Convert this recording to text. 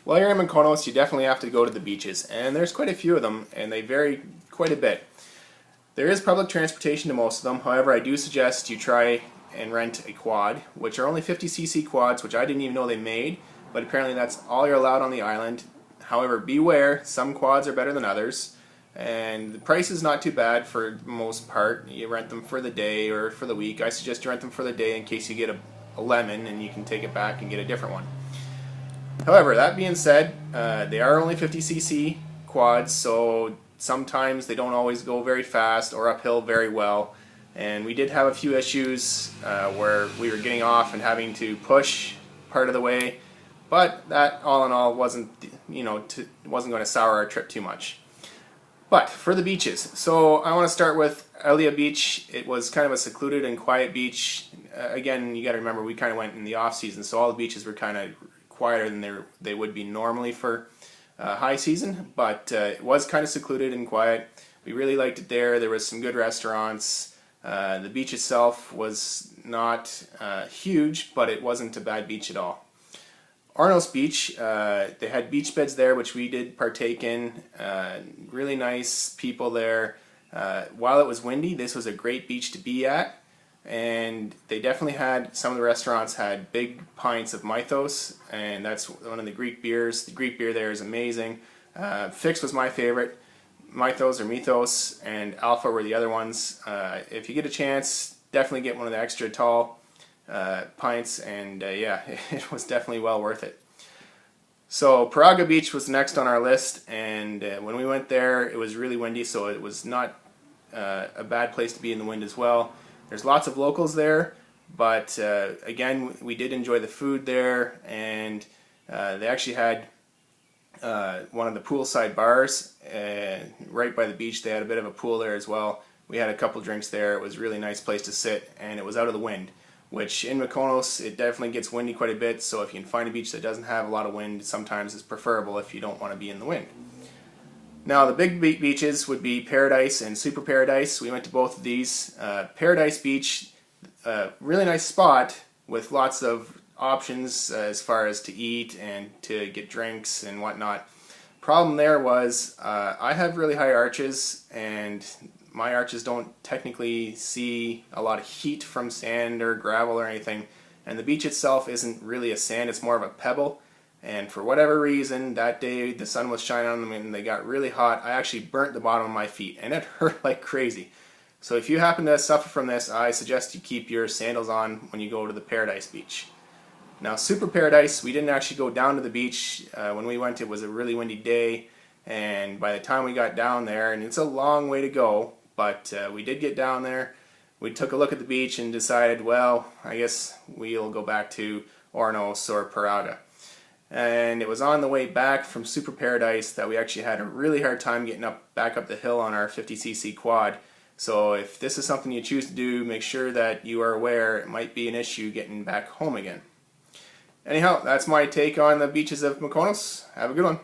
While you're in Mykonos, you definitely have to go to the beaches, and there's quite a few of them, and they vary quite a bit. There is public transportation to most of them. However, I do suggest you try and rent a quad, which are only 50cc quads, which I didn't even know they made, but apparently that's all you're allowed on the island. However, beware, some quads are better than others, and the price is not too bad for the most part. You rent them for the day or for the week. I suggest you rent them for the day in case you get a lemon and you can take it back and get a different one. However, that being said, they are only 50cc quads, so sometimes they don't always go very fast or uphill very well. And we did have a few issues where we were getting off and having to push part of the way, but that all in all wasn't, wasn't going to sour our trip too much. But for the beaches, so I want to start with Elia Beach. It was kind of a secluded and quiet beach. Again, you got to remember we kind of went in the off season, so all the beaches were kind of quieter than they would be normally for high season, but it was kind of secluded and quiet. We really liked it there. There was some good restaurants. The beach itself was not huge, but it wasn't a bad beach at all. Arnos Beach, they had beach beds there, which we did partake in. Really nice people there. While it was windy, this was a great beach to be at. And they definitely had, some of the restaurants had big pints of Mythos, and that's one of the Greek beers. The Greek beer there is amazing. Fix was my favorite. Mythos or Mythos and Alpha were the other ones. If you get a chance, definitely get one of the extra tall pints, and yeah, it was definitely well worth it. So Paraga Beach was next on our list, and when we went there, it was really windy, so it was not a bad place to be in the wind as well. There's lots of locals there, but again, we did enjoy the food there, and they actually had one of the poolside bars right by the beach. They had a bit of a pool there as well. We had a couple drinks there. It was a really nice place to sit, and it was out of the wind, which in Mykonos it definitely gets windy quite a bit, so if you can find a beach that doesn't have a lot of wind, sometimes it's preferable if you don't want to be in the wind. Now the big beaches would be Paradise and Super Paradise. We went to both of these. Paradise Beach, really nice spot with lots of options as far as to eat and to get drinks and whatnot. Problem there was I have really high arches, and my arches don't technically see a lot of heat from sand or gravel or anything, and the beach itself isn't really a sand, it's more of a pebble. And for whatever reason, that day the sun was shining on them and they got really hot. I actually burnt the bottom of my feet, and it hurt like crazy. So if you happen to suffer from this, I suggest you keep your sandals on when you go to the Paradise Beach. Now Super Paradise, we didn't actually go down to the beach. When we went, it was a really windy day, and by the time we got down there, and it's a long way to go, but we did get down there. We took a look at the beach and decided, well, I guess we'll go back to Arnos or Paraga. And it was on the way back from Super Paradise that we actually had a really hard time getting back up the hill on our 50cc quad. So if this is something you choose to do, make sure that you are aware it might be an issue getting back home again. Anyhow, that's my take on the beaches of Mykonos. Have a good one.